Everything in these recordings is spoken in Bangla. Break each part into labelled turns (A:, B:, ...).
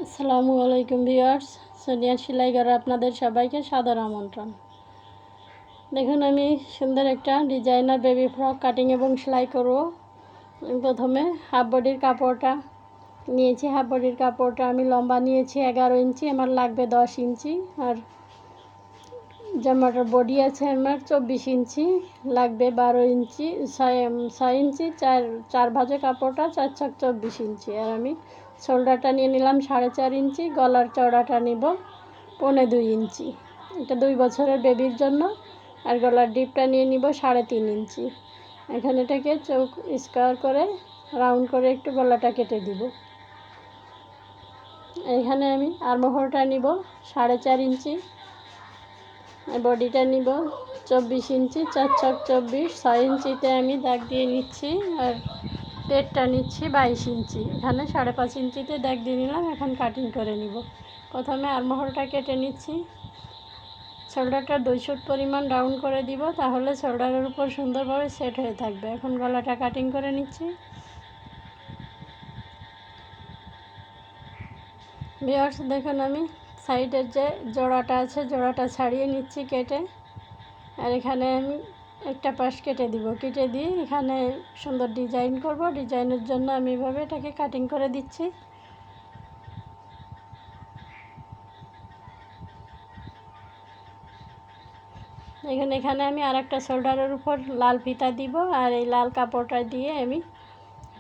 A: আসসালামু আলাইকুম ভিউয়ার্স, সোনিয়া সেলাই ঘরে আপনাদের সবাইকে সাদর আমন্ত্রণ। দেখুন, আমি সুন্দর একটা ডিজাইনার বেবি ফ্রক কাটিং এবং সেলাই করব। প্রথমে হাফ বডির কাপড়টা নিয়েছি। হাফ বডির কাপড়টা আমি লম্বা নিয়েছি 11 ইঞ্চি, আমার লাগবে 10 ইঞ্চি। আর জামাটার বডি আছে আমার 24 ইঞ্চি, লাগবে 12 ইঞ্চি। 6 ইঞ্চি চার ভাঁজে কাপড়টা 4 ছক 24 ইঞ্চি। আর আমি শোল্ডারটা নিয়ে নিলাম 4.5 ইঞ্চি, গলার চওড়াটা নিব 1.25 ইঞ্চি, এটা 2 বছরের বেবির জন্য। আর গলার ডিপটা নিয়ে নিব 3.5 ইঞ্চি। এখন এটাকে চৌক স্কোয়ার করে রাউন্ড করে একটু গলাটা কেটে দিব। এখানে আমি আর্মহোলটা নিব 4.5 ইঞ্চি, বডিটা নিব 24 ইঞ্চি, 4 ছক 24। 6 ইঞ্চিতে আমি দাগ দিয়ে নিচ্ছি। আর পেটটা নিচ্ছি 22 ইঞ্চি, এখানে 5.5 ইঞ্চিতে দাগ দিয়ে নিলাম। এখন কাটিং করে নিব। প্রথমে আর্মহোলটা কেটে নিচ্ছি। শোল্ডারটা 2 ফুট পরিমাণ রাউন্ড করে দিব, তাহলে শোল্ডারের উপর সুন্দরভাবে সেট হয়ে থাকবে। এখন গলাটা কাটিং করে নিচ্ছি। ভিউয়ার্স, দেখুন আমি সাইডের যে জোড়াটা আছে জোড়াটা ছাড়িয়ে নিচ্ছি কেটে। আর এখানে আমি একটা পাশ কেটে দিব। কেটে দিয়ে এখানে সুন্দর ডিজাইন করব। ডিজাইনের জন্য আমি এভাবে এটাকে কাটিং করে দিচ্ছি। এখানে আমি আর একটা শোল্ডারের উপর লাল ফিতা দিব। আর এই লাল কাপড়টা দিয়ে আমি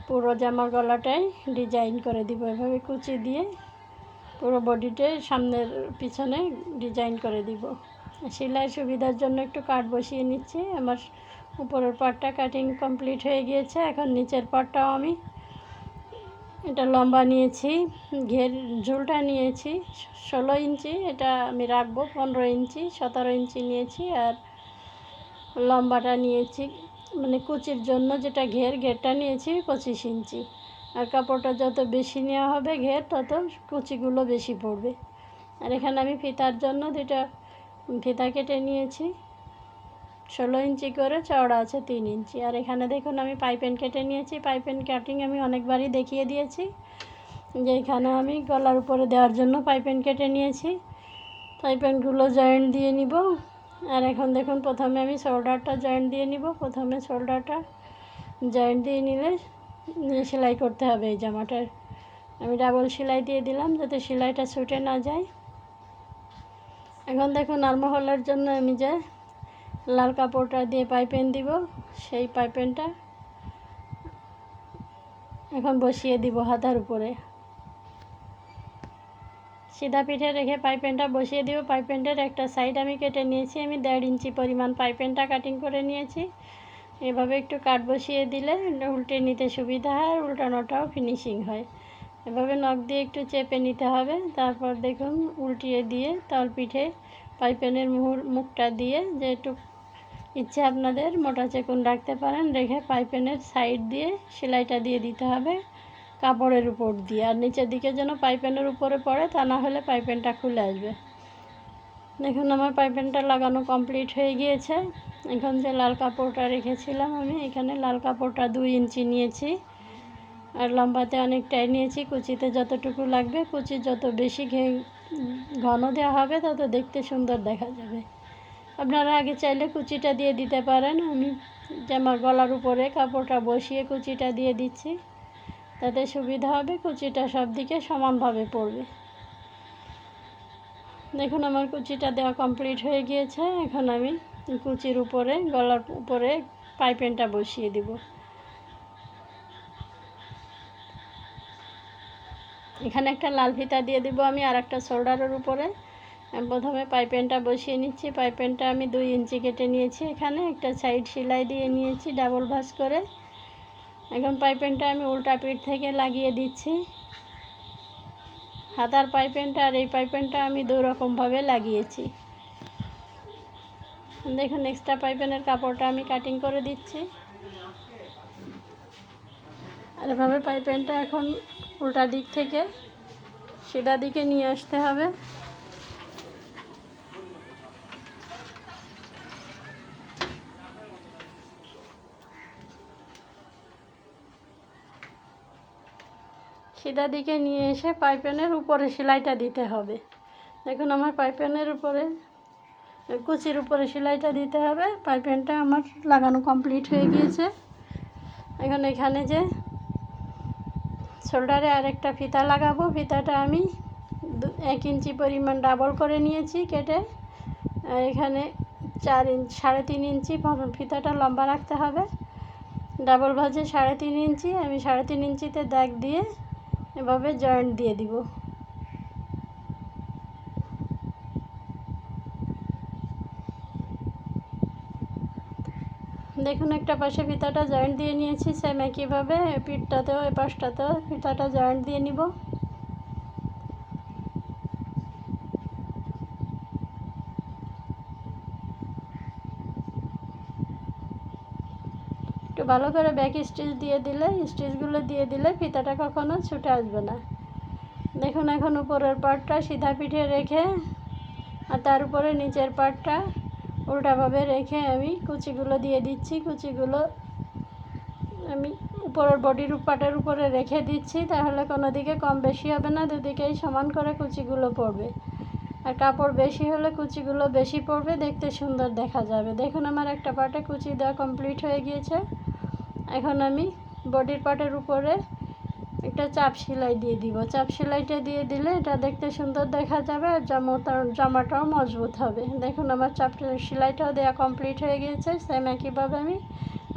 A: পুরো জামার গলাটায় ডিজাইন করে দিব। এভাবে কুচি দিয়ে পুরো বডিতে সামনের পিছনে ডিজাইন করে দিব। সেলাই সুবিধার জন্য একটু কাট বসিয়ে নিচ্ছি। আমার উপরের পার্টটা কাটিং কমপ্লিট হয়ে গিয়েছে। এখন নিচের পার্টটাও আমি এটা লম্বা নিয়েছি, ঘের ঝুলটা নিয়েছি 16 ইঞ্চি, এটা আমি রাখবো 15 ইঞ্চি। 17 ইঞ্চি নিয়েছি। আর লম্বাটা নিয়েছি মানে কুচির জন্য যেটা ঘেরটা নিয়েছি 25 ইঞ্চি। আর কাপড়টা যত বেশি নেওয়া হবে ঘের, তত কুচিগুলো বেশি পড়বে। আর এখানে আমি ফিতার জন্য 2টা ফিতা কেটে নিয়েছি। 16 ইঞ্চি করে, চওড়া আছে 3 ইঞ্চি। আর এখানে দেখুন আমি পাইপেন কেটে নিয়েছি। পাইপেন কাটিং আমি অনেকবারই দেখিয়ে দিয়েছি, যে এখানে আমি গলার উপরে দেওয়ার জন্য পাইপেন কেটে নিয়েছি। পাইপেনগুলো জয়েন্ট দিয়ে নিব। আর এখন দেখুন প্রথমে আমি শোল্ডারটা জয়েন্ট দিয়ে নিব। প্রথমে শোল্ডারটা জয়েন্ট দিয়ে নিয়ে সেলাই করতে হবে এই জামাটার। আমি ডাবল সেলাই দিয়ে দিলাম যাতে সেলাইটা ছুটে না যায়। এখন দেখুন আর্মহোলের জন্য আমি যে লাল কাপড়টা দিয়ে পাইপেন দিব, সেই পাইপেনটা এখন বসিয়ে দিব হাতার উপরে। সিধা পিঠে রেখে পাইপেনটা বসিয়ে দিব। পাইপেনটার একটা সাইড আমি কেটে নিয়েছি। আমি 1.5 ইঞ্চি পরিমাণ পাইপেনটা কাটিং করে নিয়েছি। এভাবে একটু কাট বসিয়ে দিলে উল্টে নিতে সুবিধা হয়, আর উল্টানোটাও ফিনিশিং হয়। এভাবে নখ দিয়ে একটু চেপে নিতে হবে। তারপর দেখুন উল্টিয়ে দিয়ে তলপিঠে পাইপেনের মুখটা দিয়ে, যেটু ইচ্ছে আপনাদের মোটা চেকুন রাখতে পারেন, রেখে পাইপেনের সাইড দিয়ে সেলাইটা দিয়ে দিতে হবে কাপড়ের উপর দিয়ে। আর নিচের দিকে যেন পাইপেনের উপরে পড়ে, তা না হলে পাইপেনটা খুলে আসবে। দেখুন আমার পাইপেনটা লাগানো কমপ্লিট হয়ে গিয়েছে। এখন যে লাল কাপড়টা রেখেছিলাম আমি, এখানে লাল কাপড়টা 2 ইঞ্চি নিয়েছি। আর লম্বাতে অনেকটাই নিয়েছি, কুচিতে যতটুকু লাগবে। কুচি যত বেশি ঘন দেওয়া হবে তত দেখতে সুন্দর দেখা যাবে। আপনারা আগে চাইলে কুচিটা দিয়ে দিতে পারেন। আমি জামার গলার উপরে কাপড়টা বসিয়ে কুচিটা দিয়ে দিচ্ছি, তাতে সুবিধা হবে, কুচিটা সব দিকে সমানভাবে পড়বে। দেখুন আমার কুচিটা দেওয়া কমপ্লিট হয়ে গিয়েছে। এখন আমি কুচির উপরে গলার উপরে পাইপেনটা বসিয়ে দিব। এখানে একটা লাল ফিতা দিয়ে দিব আমি আর একটা শোল্ডারের উপরে। প্রথমে পাইপেনটা বসিয়ে নিচ্ছি। পাইপেনটা আমি 2 ইঞ্চি কেটে নিয়েছি। এখানে একটা সাইড সেলাই দিয়ে নিয়েছি ডাবল ভাঁজ করে। এখন পাইপেনটা আমি উল্টা পিঠ থেকে লাগিয়ে দিচ্ছি। হাতার পাইপেনটা আর এই পাইপেনটা আমি 2 রকমভাবে লাগিয়েছি। দেখুন এক্সট্রা পাইপেনের কাপড়টা আমি কাটিং করে দিচ্ছি। আর এভাবে পাইপেনটা এখন উল্টা দিক থেকে সিধা দিকে নিয়ে আসতে হবে। সিধা দিকে নিয়ে এসে পাইপিনের উপরে সেলাইটা দিতে হবে। দেখুন আমার পাইপিনের উপরে, কুচির উপরে সেলাইটা দিতে হবে। পাইপিনটা আমার লাগানো কমপ্লিট হয়ে গিয়েছে। এখন এখানে যে শোল্ডারে আরেকটা ফিতা লাগাবো, ফিতাটা আমি 1 ইঞ্চি পরিমাণ ডাবল করে নিয়েছি কেটে। আর এখানে 3.5 ইঞ্চি ফিতাটা লম্বা রাখতে হবে। ডাবল ভাঁজে 3.5 ইঞ্চি, আমি 3.5 ইঞ্চিতে দাগ দিয়ে এভাবে জয়েন্ট দিয়ে দিব। দেখুন একটা পাশে ফিতাটা জয়েন্ট দিয়ে নিয়েছি, সেম একইভাবে পিঠটাতেও এই পাশটাতেও ফিতাটা জয়েন্ট দিয়ে নিব। একটু ভালো করে ব্যাক স্টিচ দিয়ে দিলে, স্টিচগুলো দিয়ে দিলে ফিতাটা কখনো ছুটে আসবে না। দেখুন এখন উপরের পার্টটা সিধা পিঠে রেখে আর তার উপরে নিচের পার্টটা উল্টাভাবে রেখে আমি কুচিগুলো দিয়ে দিচ্ছি। কুচিগুলো আমি উপরের বডির পার্টের উপরে রেখে দিচ্ছি, তাহলে কোনো দিকে কম বেশি হবে না, দুদিকেই সমান করে কুচিগুলো পড়বে। আর কাপড় বেশি হলে কুচিগুলো বেশি পড়বে, দেখতে সুন্দর দেখা যাবে। দেখুন আমার একটা পার্টে কুচি দেওয়া কমপ্লিট হয়ে গিয়েছে। এখন আমি বডির পার্টের উপরে একটা চাপ সেলাই দিয়ে দিব। চাপ সেলাইটা দিয়ে দিলে এটা দেখতে সুন্দর দেখা যাবে আর জামাটাও মজবুত হবে। দেখুন আমার চাপ সেলাইটাও দেওয়া কমপ্লিট হয়ে গিয়েছে। সেম একইভাবে আমি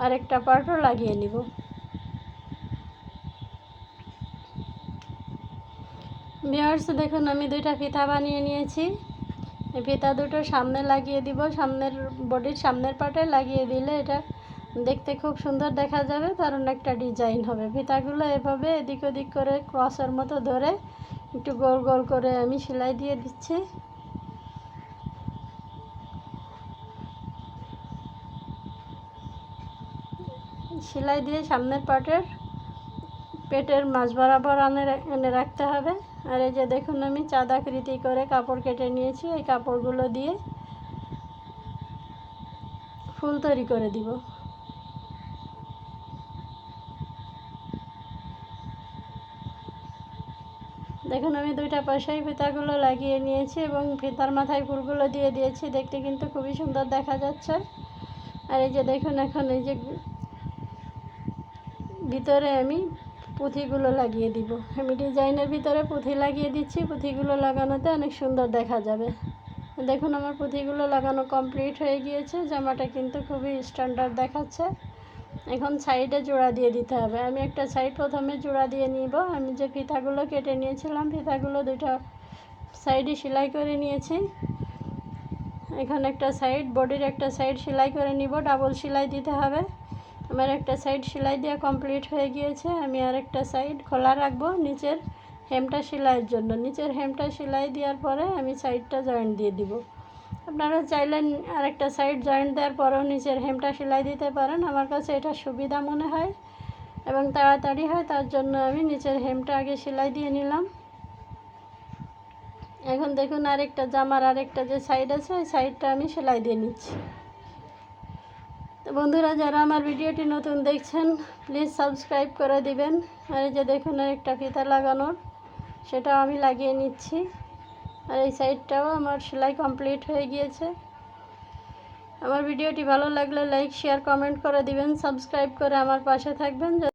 A: আরেকটা পার্টও লাগিয়ে নিব। ভিউয়ার্স দেখুন আমি 2টা ফিতা বানিয়ে নিয়েছি। এই ফিতা দুটো সামনে লাগিয়ে দিব, সামনের বডির সামনের পার্টে লাগিয়ে দিলে এটা দেখতে খুব সুন্দর দেখা যাবে, কারণ একটা ডিজাইন হবে। ফিতাগুলো এভাবে এদিক ওদিক করে ক্রসের মতো ধরে একটু গোল গোল করে আমি সেলাই দিয়ে দিচ্ছি। সেলাই দিয়ে সামনের পার্টের পেটের মাঝ বরাবর এনে রাখতে হবে। আর এই যে দেখুন আমি চাঁদাকৃতি করে কাপড় কেটে নিয়েছি, এই কাপড়গুলো দিয়ে ফুল তৈরি করে দিব। দেখুন আমি 2টা পাশেই ফিতাগুলো লাগিয়ে নিয়েছি এবং ফিতার মাথায় ফুলগুলো দিয়ে দিয়েছি, দেখতে কিন্তু খুবই সুন্দর দেখা যাচ্ছে। আর এই যে দেখুন এখন এই যে ভিতরে আমি পুঁথিগুলো লাগিয়ে দিব। আমি ডিজাইনের ভিতরে পুঁথি লাগিয়ে দিচ্ছি, পুঁথিগুলো লাগানোতে অনেক সুন্দর দেখা যাবে। দেখুন আমার পুঁথিগুলো লাগানো কমপ্লিট হয়ে গিয়েছে, জামাটা কিন্তু খুবই স্ট্যান্ডার্ড দেখাচ্ছে। এখন সাইডে জোড়া দিয়ে দিতে হবে। আমি একটা সাইড প্রথমে জোড়া দিয়ে নিব। আমি যে ফিতাগুলো কেটে নিয়েছিলাম, ফিতাগুলো 2টা সাইডে সেলাই করে নিয়েছি। এখন একটা সাইড, বডির একটা সাইড সেলাই করে নিব, ডাবল সেলাই দিতে হবে। আমার একটা সাইড সেলাই দেওয়া কমপ্লিট হয়ে গিয়েছে। আমি আরেকটা সাইড খোলা রাখবো নিচের হেমটা সেলাইয়ের জন্য। নিচের হেমটা সেলাই দেওয়ার পরে আমি সাইডটা জয়েন্ট দিয়ে দিব। আপনারা চাইলে আরেকটা সাইড জয়েন্ট দেওয়ার পরেও নিচের হেমটা সেলাই দিতে পারেন। আমার কাছে এটা সুবিধা মনে হয় এবং তাড়াতাড়ি হয়, তার জন্য আমি নিচের হেমটা আগে সেলাই দিয়ে নিলাম। এখন দেখুন আরেকটা জামার আরেকটা যে সাইড আছে, ওই সাইডটা আমি সেলাই দিয়ে নিচ্ছি। তো বন্ধুরা যারা আমার ভিডিওটি নতুন দেখছেন প্লিজ সাবস্ক্রাইব করে দিবেন। আর এই যে দেখুন আরেকটা ফিতা লাগানোর, সেটাও আমি লাগিয়ে নিচ্ছি। আর এই সাইডটাও আমার সেলাই কমপ্লিট হয়ে গিয়েছে। আমার ভিডিওটি ভালো লাগলে লাইক শেয়ার কমেন্ট করে দিবেন, সাবস্ক্রাইব করে আমার পাশে থাকবেন।